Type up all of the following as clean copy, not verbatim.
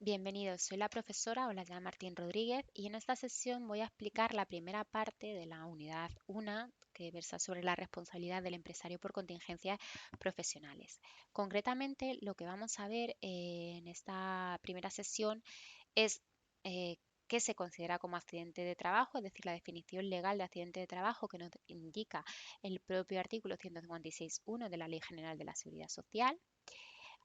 Bienvenidos, soy la profesora Olaya Martín Rodríguez y en esta sesión voy a explicar la primera parte de la unidad 1 que versa sobre la responsabilidad del empresario por contingencias profesionales. Concretamente, lo que vamos a ver en esta primera sesión es qué se considera como accidente de trabajo, es decir, la definición legal de accidente de trabajo que nos indica el propio artículo 156.1 de la Ley General de la Seguridad Social.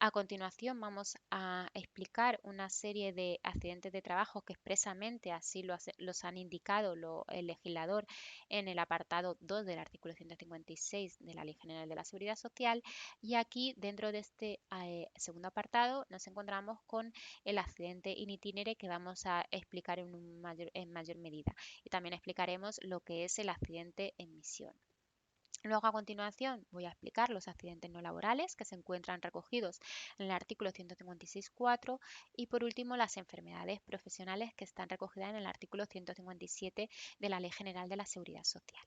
A continuación vamos a explicar una serie de accidentes de trabajo que expresamente así los han indicado el legislador en el apartado 2 del artículo 156 de la Ley General de la Seguridad Social. Y aquí, dentro de este segundo apartado, nos encontramos con el accidente in itinere que vamos a explicar en mayor medida. Y también explicaremos lo que es el accidente en misión. Luego, a continuación, voy a explicar los accidentes no laborales que se encuentran recogidos en el artículo 156.4 y, por último, las enfermedades profesionales que están recogidas en el artículo 157 de la Ley General de la Seguridad Social.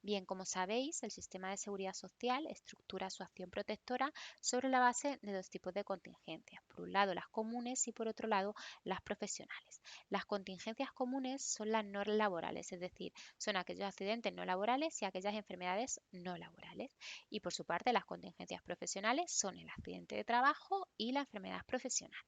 Bien, como sabéis, el sistema de seguridad social estructura su acción protectora sobre la base de dos tipos de contingencias. Por un lado, las comunes y por otro lado, las profesionales. Las contingencias comunes son las no laborales, es decir, son aquellos accidentes no laborales y aquellas enfermedades no laborales. Y por su parte, las contingencias profesionales son el accidente de trabajo y la enfermedad profesional.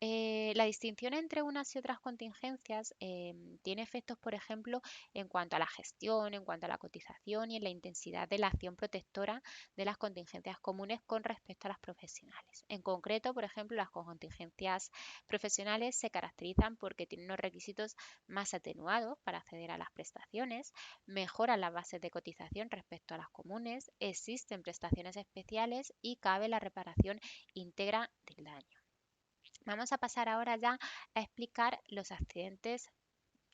La distinción entre unas y otras contingencias tiene efectos, por ejemplo, en cuanto a la gestión, en cuanto a la cotización y en la intensidad de la acción protectora de las contingencias comunes con respecto a las profesionales. En concreto, por ejemplo, las contingencias profesionales se caracterizan porque tienen unos requisitos más atenuados para acceder a las prestaciones, mejoran las bases de cotización respecto a las comunes, existen prestaciones especiales y cabe la reparación íntegra del daño. Vamos a pasar ahora ya a explicar los accidentes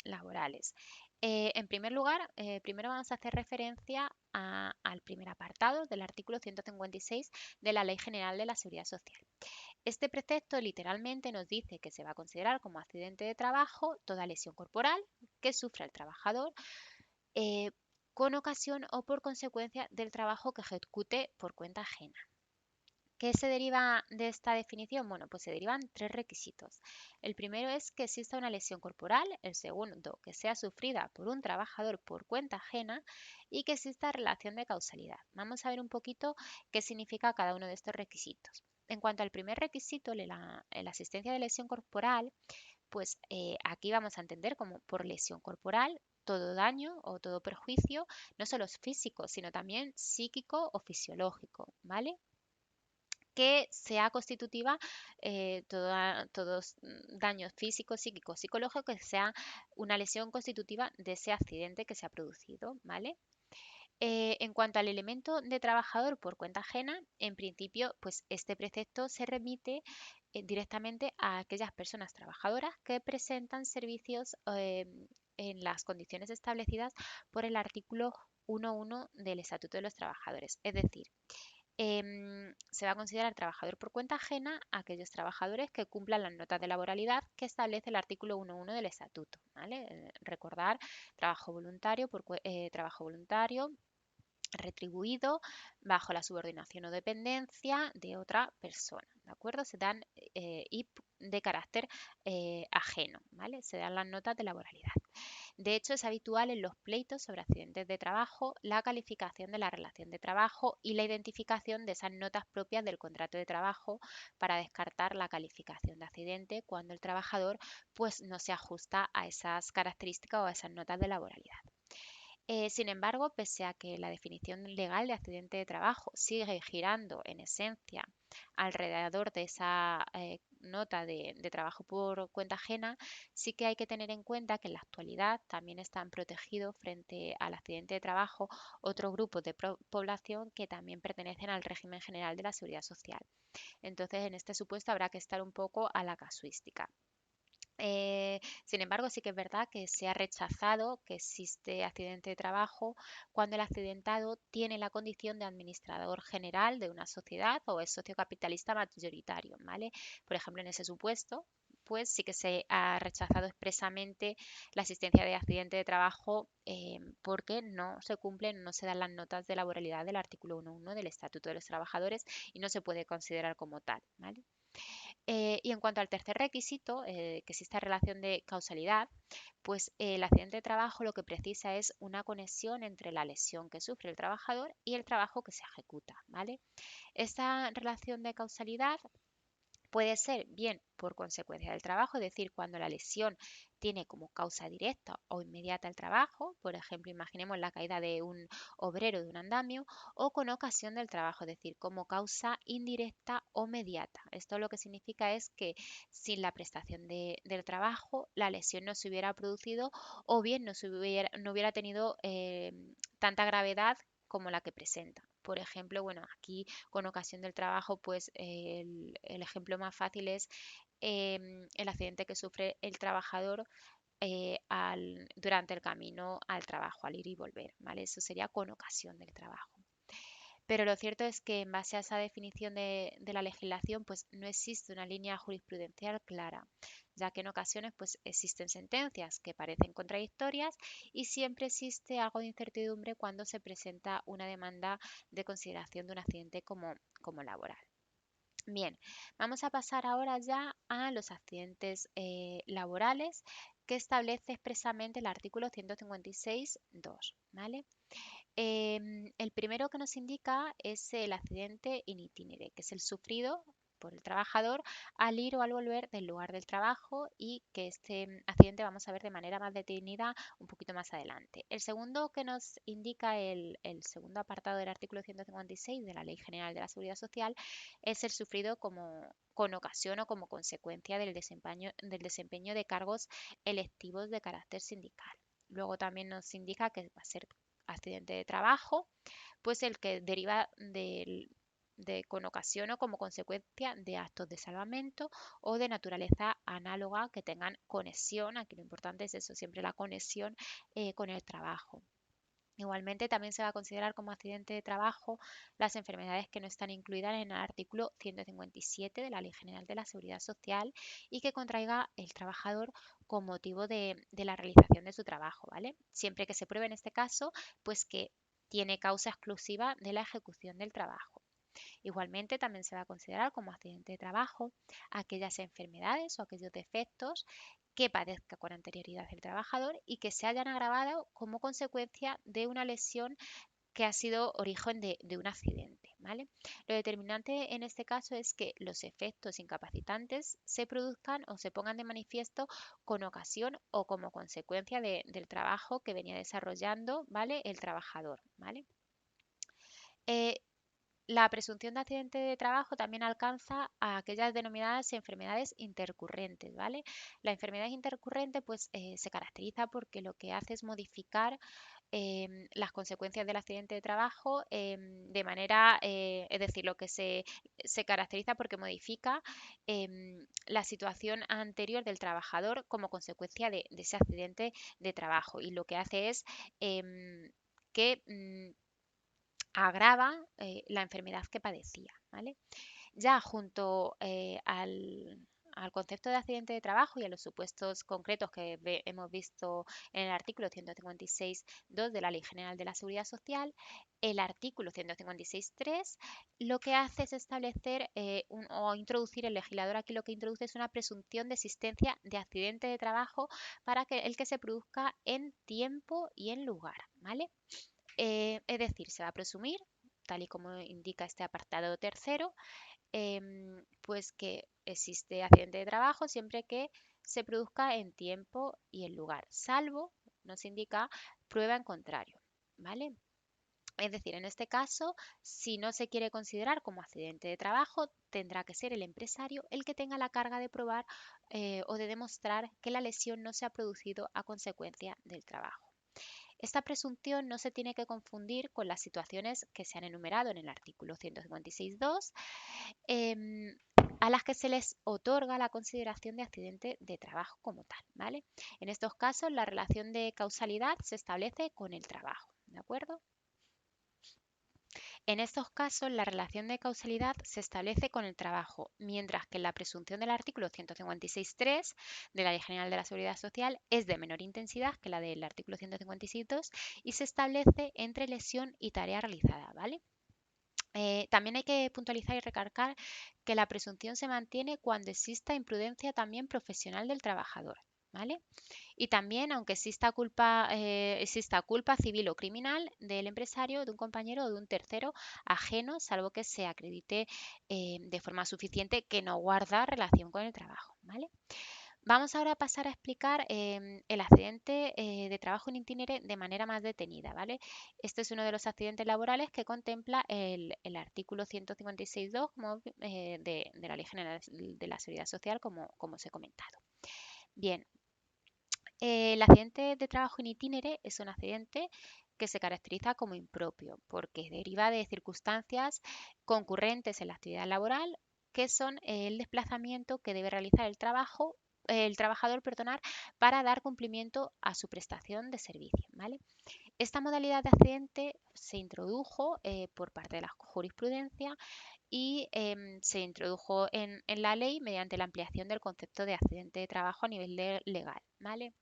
laborales. En primer lugar, primero vamos a hacer referencia al primer apartado del artículo 156 de la Ley General de la Seguridad Social. Este precepto literalmente nos dice que se va a considerar como accidente de trabajo toda lesión corporal que sufra el trabajador eh, con ocasión o por consecuencia del trabajo que ejecute por cuenta ajena. ¿Qué se deriva de esta definición? Bueno, pues se derivan tres requisitos. El primero es que exista una lesión corporal, el segundo, que sea sufrida por un trabajador por cuenta ajena y que exista relación de causalidad. Vamos a ver un poquito qué significa cada uno de estos requisitos. En cuanto al primer requisito, la asistencia de lesión corporal, pues aquí vamos a entender como por lesión corporal todo daño o todo perjuicio, no solo es físico, sino también psíquico o fisiológico, ¿vale? Que sea constitutiva todos daños físicos, psíquicos, psicológicos, que sea una lesión constitutiva de ese accidente que se ha producido, ¿vale? En cuanto al elemento de trabajador por cuenta ajena, en principio, pues este precepto se remite directamente a aquellas personas trabajadoras que presentan servicios en las condiciones establecidas por el artículo 1.1 del Estatuto de los Trabajadores. Es decir, se va a considerar trabajador por cuenta ajena a aquellos trabajadores que cumplan las notas de laboralidad que establece el artículo 1.1 del estatuto, ¿vale? Recordar, trabajo voluntario retribuido bajo la subordinación o dependencia de otra persona, ¿de acuerdo? Se dan y de carácter ajeno, ¿vale? Se dan las notas de laboralidad. De hecho, es habitual en los pleitos sobre accidentes de trabajo la calificación de la relación de trabajo y la identificación de esas notas propias del contrato de trabajo para descartar la calificación de accidente cuando el trabajador pues, no se ajusta a esas características o a esas notas de laboralidad. Sin embargo, pese a que la definición legal de accidente de trabajo sigue girando en esencia alrededor de esa nota de trabajo por cuenta ajena, sí que hay que tener en cuenta que en la actualidad también están protegidos frente al accidente de trabajo otros grupos de población que también pertenecen al régimen general de la seguridad social. Entonces, en este supuesto habrá que estar un poco a la casuística. Sin embargo, sí que es verdad que se ha rechazado que existe accidente de trabajo cuando el accidentado tiene la condición de administrador general de una sociedad o es socio capitalista mayoritario, ¿vale? Por ejemplo, en ese supuesto, pues sí que se ha rechazado expresamente la existencia de accidente de trabajo porque no se cumplen, no se dan las notas de laboralidad del artículo 1.1 del Estatuto de los Trabajadores y no se puede considerar como tal, ¿vale? Y en cuanto al tercer requisito, que exista relación de causalidad, pues el accidente de trabajo lo que precisa es una conexión entre la lesión que sufre el trabajador y el trabajo que se ejecuta, ¿vale? Esta relación de causalidad puede ser bien por consecuencia del trabajo, es decir, cuando la lesión tiene como causa directa o inmediata el trabajo, por ejemplo, imaginemos la caída de un obrero de un andamio, o con ocasión del trabajo, es decir, como causa indirecta o mediata. Esto lo que significa es que sin la prestación del trabajo la lesión no se hubiera producido o bien no hubiera tenido tanta gravedad como la que presenta. Por ejemplo, bueno, aquí con ocasión del trabajo, pues el ejemplo más fácil es el accidente que sufre el trabajador durante el camino al trabajo, al ir y volver, ¿vale? Eso sería con ocasión del trabajo. Pero lo cierto es que en base a esa definición de la legislación, pues no existe una línea jurisprudencial clara, ya que en ocasiones pues existen sentencias que parecen contradictorias y siempre existe algo de incertidumbre cuando se presenta una demanda de consideración de un accidente como laboral. Bien, vamos a pasar ahora ya a los accidentes laborales que establece expresamente el artículo 156.2, ¿vale? El primero que nos indica es el accidente in itinere, que es el sufrido por el trabajador al ir o al volver del lugar del trabajo y que este accidente vamos a ver de manera más detenida un poquito más adelante. El segundo que nos indica el segundo apartado del artículo 156 de la Ley General de la Seguridad Social es el sufrido con ocasión o como consecuencia del desempeño de cargos electivos de carácter sindical. Luego también nos indica que va a ser accidente de trabajo, pues el que deriva con ocasión o como consecuencia de actos de salvamento o de naturaleza análoga que tengan conexión, aquí lo importante es eso, siempre la conexión con el trabajo. Igualmente, también se va a considerar como accidente de trabajo las enfermedades que no están incluidas en el artículo 157 de la Ley General de la Seguridad Social y que contraiga el trabajador con motivo de la realización de su trabajo, ¿vale? Siempre que se pruebe en este caso, pues que tiene causa exclusiva de la ejecución del trabajo. Igualmente, también se va a considerar como accidente de trabajo aquellas enfermedades o aquellos defectos que padezca con anterioridad el trabajador y que se hayan agravado como consecuencia de una lesión que ha sido origen de un accidente, ¿vale? Lo determinante en este caso es que los efectos incapacitantes se produzcan o se pongan de manifiesto con ocasión o como consecuencia del trabajo que venía desarrollando, ¿vale? El trabajador, ¿vale? Eh, la presunción de accidente de trabajo también alcanza a aquellas denominadas enfermedades intercurrentes, ¿vale? La enfermedad intercurrente pues se caracteriza porque lo que hace es modificar las consecuencias del accidente de trabajo de manera, es decir, lo que se caracteriza porque modifica la situación anterior del trabajador como consecuencia de ese accidente de trabajo y lo que hace es que agrava la enfermedad que padecía, ¿vale? Ya junto al concepto de accidente de trabajo y a los supuestos concretos que hemos visto en el artículo 156.2 de la Ley General de la Seguridad Social, el artículo 156.3 lo que hace es establecer o introducir, el legislador aquí lo que introduce es una presunción de existencia de accidente de trabajo para que el que se produzca en tiempo y en lugar, ¿vale? Es decir, se va a presumir, tal y como indica este apartado tercero, pues que existe accidente de trabajo siempre que se produzca en tiempo y en lugar, salvo, nos indica, prueba en contrario, ¿vale? Es decir, en este caso, si no se quiere considerar como accidente de trabajo, tendrá que ser el empresario el que tenga la carga de probar o de demostrar que la lesión no se ha producido a consecuencia del trabajo. Esta presunción no se tiene que confundir con las situaciones que se han enumerado en el artículo 156.2, em, a las que se les otorga la consideración de accidente de trabajo como tal, ¿vale? En estos casos, la relación de causalidad se establece con el trabajo, ¿de acuerdo? En estos casos, la relación de causalidad se establece con el trabajo, mientras que la presunción del artículo 156.3 de la Ley General de la Seguridad Social es de menor intensidad que la del artículo 156.2 y se establece entre lesión y tarea realizada, ¿vale? También hay que puntualizar y recalcar que la presunción se mantiene cuando exista imprudencia también profesional del trabajador, ¿vale? Y también, aunque exista culpa civil o criminal del empresario, de un compañero o de un tercero ajeno, salvo que se acredite de forma suficiente que no guarda relación con el trabajo, ¿vale? Vamos ahora a pasar a explicar el accidente de trabajo en itinere de manera más detenida, ¿vale? Este es uno de los accidentes laborales que contempla el artículo 156.2 de la Ley General de la Seguridad Social, como os he comentado. Bien, el accidente de trabajo en itinere es un accidente que se caracteriza como impropio porque deriva de circunstancias concurrentes en la actividad laboral, que son el desplazamiento que debe realizar el trabajador, perdonar, para dar cumplimiento a su prestación de servicio, ¿vale? Esta modalidad de accidente se introdujo por parte de la jurisprudencia y se introdujo en la ley mediante la ampliación del concepto de accidente de trabajo a nivel legal, ¿vale?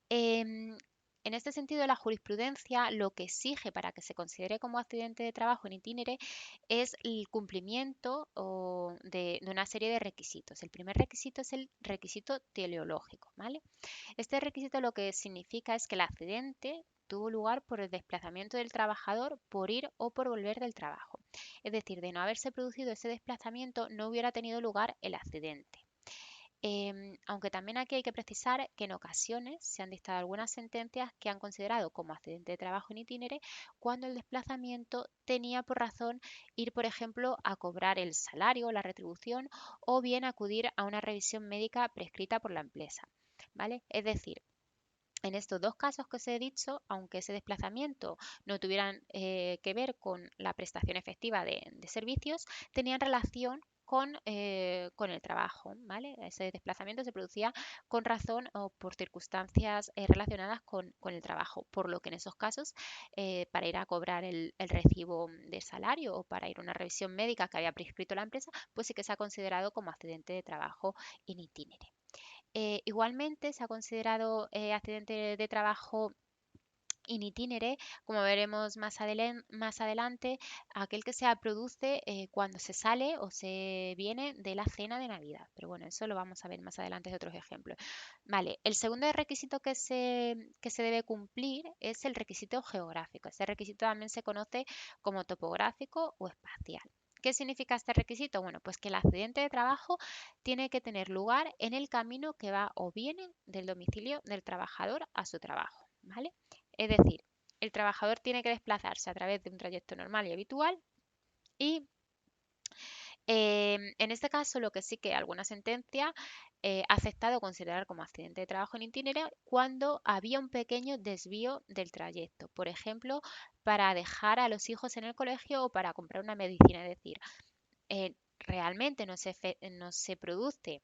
Em, en este sentido, la jurisprudencia lo que exige para que se considere como accidente de trabajo en itinere es el cumplimiento de una serie de requisitos. El primer requisito es el requisito teleológico, ¿vale? Este requisito lo que significa es que el accidente tuvo lugar por el desplazamiento del trabajador por ir o por volver del trabajo. Es decir, de no haberse producido ese desplazamiento, no hubiera tenido lugar el accidente. Aunque también aquí hay que precisar que en ocasiones se han dictado algunas sentencias que han considerado como accidente de trabajo en itinere cuando el desplazamiento tenía por razón ir, por ejemplo, a cobrar el salario o la retribución o bien acudir a una revisión médica prescrita por la empresa, ¿vale? Es decir, en estos dos casos que os he dicho, aunque ese desplazamiento no tuvieran que ver con la prestación efectiva de servicios, tenían relación con el trabajo, ¿vale? Ese desplazamiento se producía con razón o por circunstancias relacionadas con el trabajo, por lo que en esos casos, para ir a cobrar el recibo de salario o para ir a una revisión médica que había prescrito la empresa, pues sí que se ha considerado como accidente de trabajo in itinere. Igualmente se ha considerado accidente de trabajo in itinere, como veremos más adelante, aquel que se produce cuando se sale o se viene de la cena de Navidad. Pero bueno, eso lo vamos a ver más adelante de otros ejemplos. Vale, el segundo requisito que se debe cumplir es el requisito geográfico. Este requisito también se conoce como topográfico o espacial. ¿Qué significa este requisito? Bueno, pues que el accidente de trabajo tiene que tener lugar en el camino que va o viene del domicilio del trabajador a su trabajo, ¿vale? Es decir, el trabajador tiene que desplazarse a través de un trayecto normal y habitual y en este caso lo que sí que alguna sentencia ha aceptado considerar como accidente de trabajo en itinerario cuando había un pequeño desvío del trayecto, por ejemplo, para dejar a los hijos en el colegio o para comprar una medicina, es decir, realmente no se produce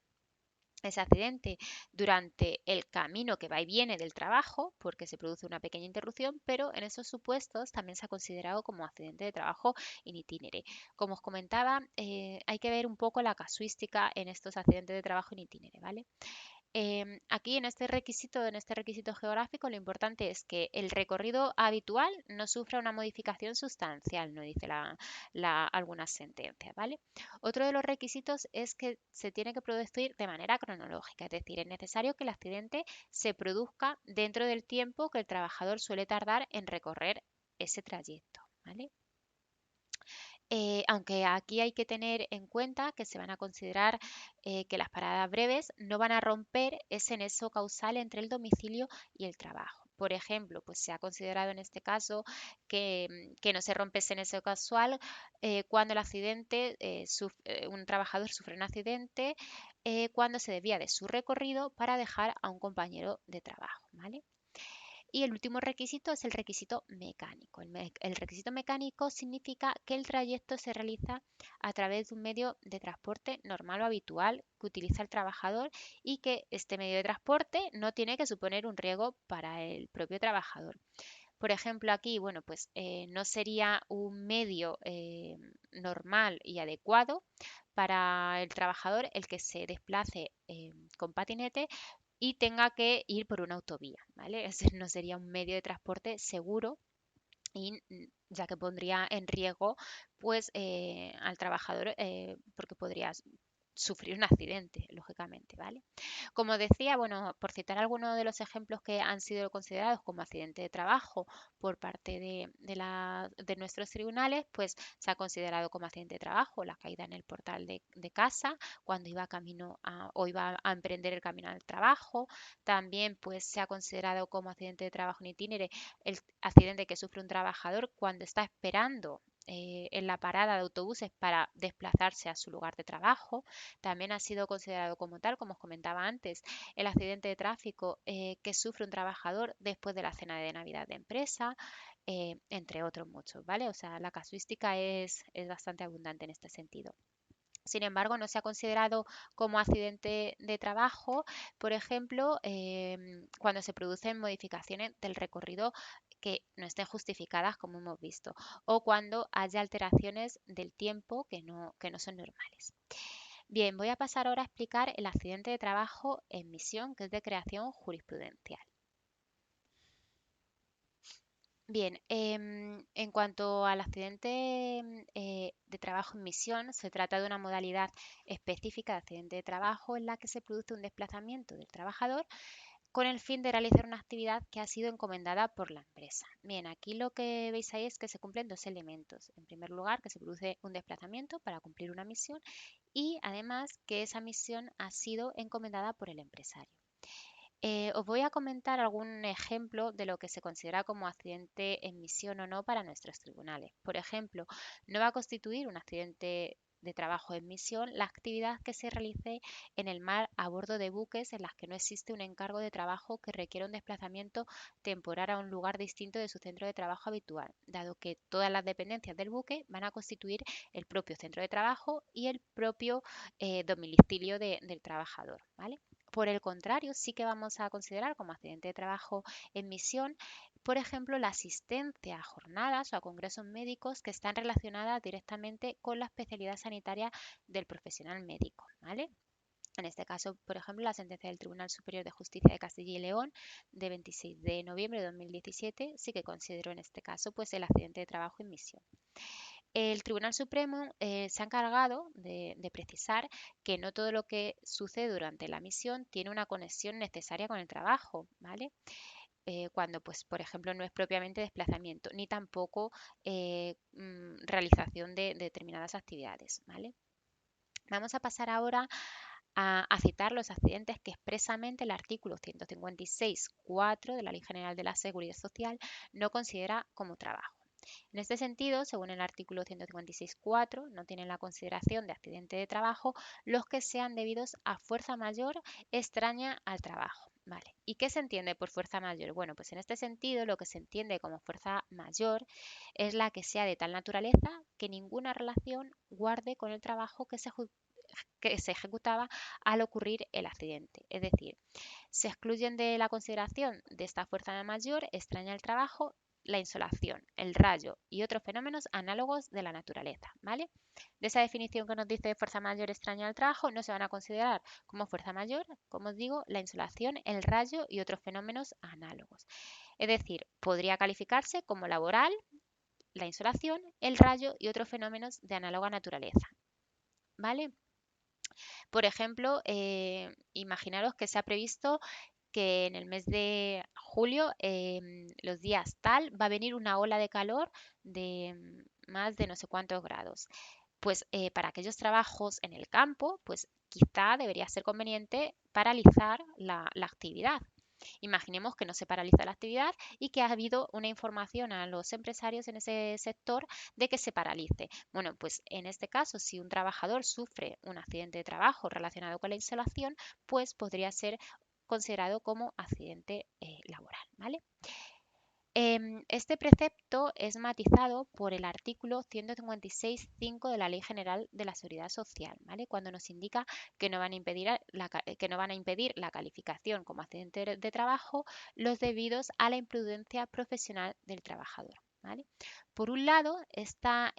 ese accidente durante el camino que va y viene del trabajo, porque se produce una pequeña interrupción, pero en esos supuestos también se ha considerado como accidente de trabajo in itinere. Como os comentaba, hay que ver un poco la casuística en estos accidentes de trabajo in itinere, ¿vale? Aquí en este requisito geográfico, lo importante es que el recorrido habitual no sufra una modificación sustancial, no dice algunas sentencias, ¿vale? Otro de los requisitos es que se tiene que producir de manera cronológica, es decir, es necesario que el accidente se produzca dentro del tiempo que el trabajador suele tardar en recorrer ese trayecto, ¿vale? Aunque aquí hay que tener en cuenta que se van a considerar que las paradas breves no van a romper ese nexo causal entre el domicilio y el trabajo. Por ejemplo, pues se ha considerado en este caso que no se rompe ese nexo causal cuando un trabajador sufre un accidente cuando se desvía de su recorrido para dejar a un compañero de trabajo, ¿vale? Y el último requisito es el requisito mecánico. El requisito mecánico significa que el trayecto se realiza a través de un medio de transporte normal o habitual que utiliza el trabajador y que este medio de transporte no tiene que suponer un riesgo para el propio trabajador. Por ejemplo, aquí, bueno, pues no sería un medio normal y adecuado para el trabajador el que se desplace con patinete y tenga que ir por una autovía, ¿vale? Ese no sería un medio de transporte seguro y ya que pondría en riesgo pues al trabajador porque podría sufrir un accidente, lógicamente, ¿vale? Como decía, bueno, por citar algunos de los ejemplos que han sido considerados como accidente de trabajo por parte de nuestros tribunales, pues se ha considerado como accidente de trabajo la caída en el portal de casa cuando iba camino o iba a emprender el camino al trabajo. También pues se ha considerado como accidente de trabajo en itinere el accidente que sufre un trabajador cuando está esperando en la parada de autobuses para desplazarse a su lugar de trabajo. También ha sido considerado como tal, como os comentaba antes, el accidente de tráfico que sufre un trabajador después de la cena de Navidad de empresa, entre otros muchos, ¿vale? O sea, la casuística es bastante abundante en este sentido. Sin embargo, no se ha considerado como accidente de trabajo, por ejemplo, cuando se producen modificaciones del recorrido que no estén justificadas, como hemos visto, o cuando haya alteraciones del tiempo que no son normales. Bien, voy a pasar ahora a explicar el accidente de trabajo en misión, que es de creación jurisprudencial. Bien, en cuanto al accidente de trabajo en misión, se trata de una modalidad específica de accidente de trabajo en la que se produce un desplazamiento del trabajador con el fin de realizar una actividad que ha sido encomendada por la empresa. Bien, aquí lo que veis ahí es que se cumplen dos elementos. En primer lugar, que se produce un desplazamiento para cumplir una misión y además que esa misión ha sido encomendada por el empresario. Os voy a comentar algún ejemplo de lo que se considera como accidente en misión o no para nuestros tribunales. Por ejemplo, no va a constituir un accidente de trabajo en misión la actividad que se realice en el mar a bordo de buques en las que no existe un encargo de trabajo que requiera un desplazamiento temporal a un lugar distinto de su centro de trabajo habitual, dado que todas las dependencias del buque van a constituir el propio centro de trabajo y el propio domicilio del trabajador, ¿vale? Por el contrario, sí que vamos a considerar como accidente de trabajo en misión, por ejemplo, la asistencia a jornadas o a congresos médicos que están relacionadas directamente con la especialidad sanitaria del profesional médico, ¿vale? En este caso, por ejemplo, la sentencia del Tribunal Superior de Justicia de Castilla y León de 26 de noviembre de 2017 sí que consideró en este caso pues el accidente de trabajo en misión. El Tribunal Supremo se ha encargado de precisar que no todo lo que sucede durante la misión tiene una conexión necesaria con el trabajo, ¿vale? Cuando, pues, por ejemplo, no es propiamente desplazamiento, ni tampoco realización de determinadas actividades, ¿vale? Vamos a pasar ahora a citar los accidentes que expresamente el artículo 156.4 de la Ley General de la Seguridad Social no considera como trabajo. En este sentido, según el artículo 156.4, no tienen la consideración de accidente de trabajo los que sean debidos a fuerza mayor extraña al trabajo. Vale. ¿Y qué se entiende por fuerza mayor? Bueno, pues en este sentido lo que se entiende como fuerza mayor es la que sea de tal naturaleza que ninguna relación guarde con el trabajo que se ejecutaba al ocurrir el accidente. Es decir, se excluyen de la consideración de esta fuerza mayor extraña al trabajo la insolación, el rayo y otros fenómenos análogos de la naturaleza, ¿vale? De esa definición que nos dice fuerza mayor extraña al trabajo, no se van a considerar como fuerza mayor, como os digo, la insolación, el rayo y otros fenómenos análogos. Es decir, podría calificarse como laboral la insolación, el rayo y otros fenómenos de análoga naturaleza, ¿vale? Por ejemplo, imaginaros que se ha previsto que en el mes de julio, los días tal, va a venir una ola de calor de más de no sé cuántos grados. Pues para aquellos trabajos en el campo, pues quizá debería ser conveniente paralizar la actividad. Imaginemos que no se paraliza la actividad y que ha habido una información a los empresarios en ese sector de que se paralice. Bueno, pues en este caso, si un trabajador sufre un accidente de trabajo relacionado con la insolación, pues podría ser considerado como accidente laboral, ¿vale? Este precepto es matizado por el artículo 156.5 de la Ley General de la Seguridad Social, ¿vale? Cuando nos indica que no van a impedir la calificación como accidente de trabajo los debidos a la imprudencia profesional del trabajador, ¿vale? Por un lado, esta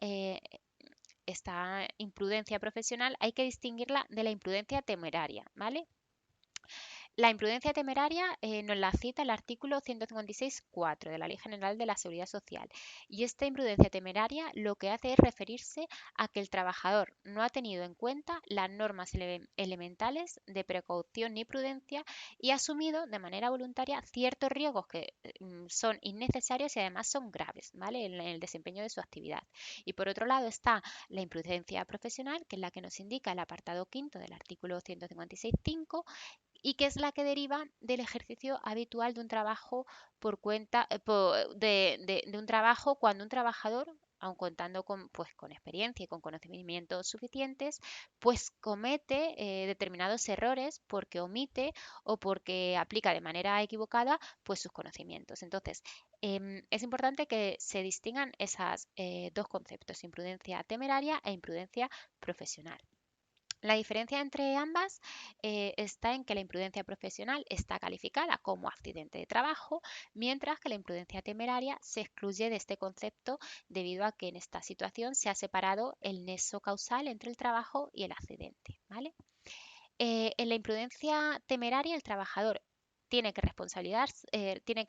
imprudencia profesional hay que distinguirla de la imprudencia temeraria, ¿vale? La imprudencia temeraria nos la cita el artículo 156.4 de la Ley General de la Seguridad Social. Y esta imprudencia temeraria lo que hace es referirse a que el trabajador no ha tenido en cuenta las normas elementales de precaución ni prudencia y ha asumido de manera voluntaria ciertos riesgos que son innecesarios y además son graves, ¿vale? En el desempeño de su actividad. Y por otro lado está la imprudencia profesional, que es la que nos indica el apartado quinto del artículo 156.5 y que es la que deriva del ejercicio habitual de un trabajo por cuenta de un trabajo cuando un trabajador, aun contando con experiencia y con conocimientos suficientes, pues comete determinados errores porque omite o porque aplica de manera equivocada pues sus conocimientos. Entonces, es importante que se distingan esos dos conceptos, imprudencia temeraria e imprudencia profesional. La diferencia entre ambas está en que la imprudencia profesional está calificada como accidente de trabajo, mientras que la imprudencia temeraria se excluye de este concepto debido a que en esta situación se ha separado el nexo causal entre el trabajo y el accidente, ¿vale? En la imprudencia temeraria, el trabajador tiene que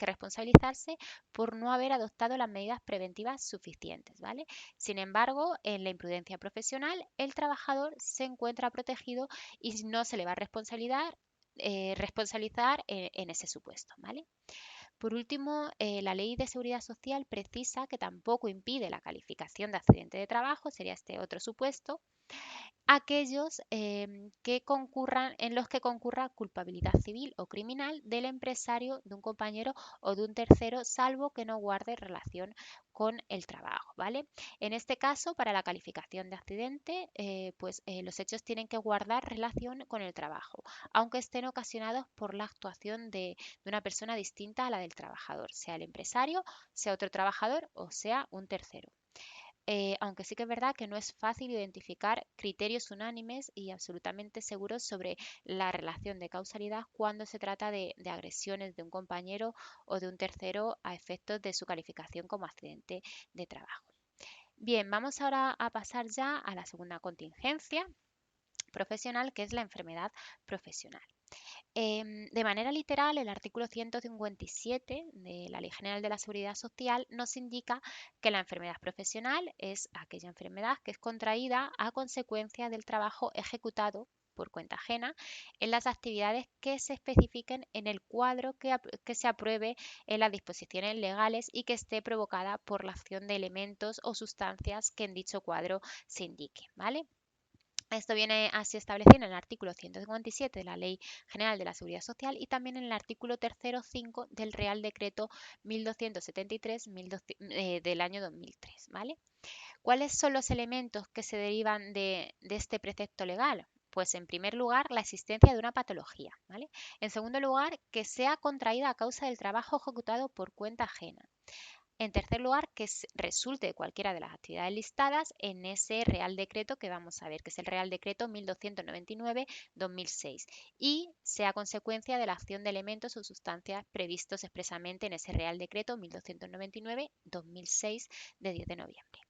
responsabilizarse por no haber adoptado las medidas preventivas suficientes, ¿vale? Sin embargo, en la imprudencia profesional, el trabajador se encuentra protegido y no se le va a responsabilizar en ese supuesto, ¿vale? Por último, la Ley de Seguridad Social precisa que tampoco impide la calificación de accidente de trabajo, sería este otro supuesto, aquellos en los que concurra culpabilidad civil o criminal del empresario, de un compañero o de un tercero, salvo que no guarde relación con el trabajo, ¿vale? En este caso, para la calificación de accidente, los hechos tienen que guardar relación con el trabajo, aunque estén ocasionados por la actuación de una persona distinta a la del trabajador, sea el empresario, sea otro trabajador o sea un tercero. Aunque sí que es verdad que no es fácil identificar criterios unánimes y absolutamente seguros sobre la relación de causalidad cuando se trata de agresiones de un compañero o de un tercero a efectos de su calificación como accidente de trabajo. Bien, vamos ahora a pasar ya a la segunda contingencia profesional, que es la enfermedad profesional. De manera literal, el artículo 157 de la Ley General de la Seguridad Social nos indica que la enfermedad profesional es aquella enfermedad que es contraída a consecuencia del trabajo ejecutado por cuenta ajena en las actividades que se especifiquen en el cuadro que se apruebe en las disposiciones legales y que esté provocada por la acción de elementos o sustancias que en dicho cuadro se indique, ¿vale? Esto viene así establecido en el artículo 157 de la Ley General de la Seguridad Social y también en el artículo 3.5 del Real Decreto 1273 del año 2003, ¿vale? ¿Cuáles son los elementos que se derivan de este precepto legal? Pues en primer lugar, la existencia de una patología, ¿vale? En segundo lugar, que sea contraída a causa del trabajo ejecutado por cuenta ajena. En tercer lugar, que resulte de cualquiera de las actividades listadas en ese Real Decreto que vamos a ver, que es el Real Decreto 1299-2006, y sea consecuencia de la acción de elementos o sustancias previstos expresamente en ese Real Decreto 1299-2006 de 10 de noviembre.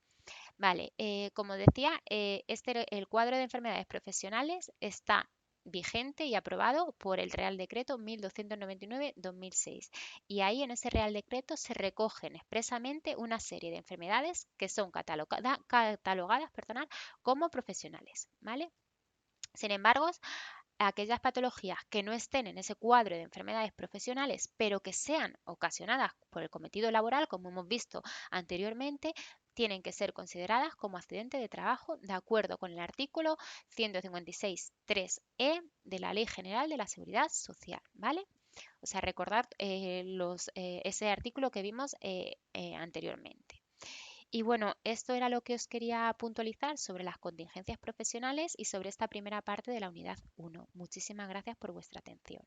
Vale, como decía, el cuadro de enfermedades profesionales está vigente y aprobado por el Real Decreto 1299-2006. Y ahí en ese Real Decreto se recogen expresamente una serie de enfermedades que son catalogadas como profesionales, ¿vale? Sin embargo, aquellas patologías que no estén en ese cuadro de enfermedades profesionales, pero que sean ocasionadas por el cometido laboral, como hemos visto anteriormente, tienen que ser consideradas como accidente de trabajo de acuerdo con el artículo 156.3e de la Ley General de la Seguridad Social, ¿vale? O sea, recordar ese artículo que vimos anteriormente. Y bueno, esto era lo que os quería puntualizar sobre las contingencias profesionales y sobre esta primera parte de la unidad 1. Muchísimas gracias por vuestra atención.